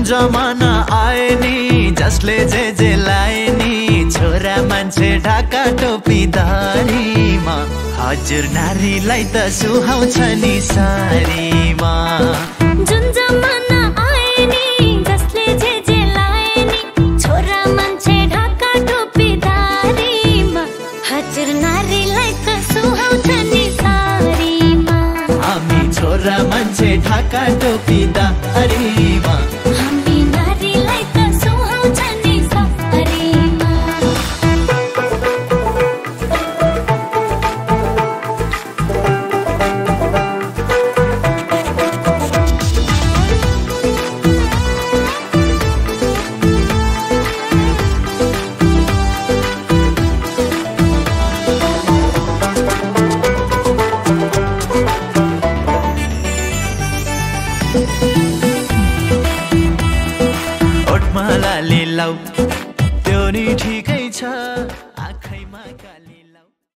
जमाना आए नि जसले जे लाए नि छोरा मान्छे ढाका टोपी दारीमा हजुर नारीलाई त सुहाउँछ नि सारीमा। जुन जमाना आए नि जसले जे लाए नि छोरा मान्छे ढाका टोपी दारीमा हजुर नारीलाई त सुहाउँछ नि सारीमा। हामी छोरा मान्छे ढाका टोपी दारीमा ओठमा लाली लाउ त्यो नि ठिकै छ।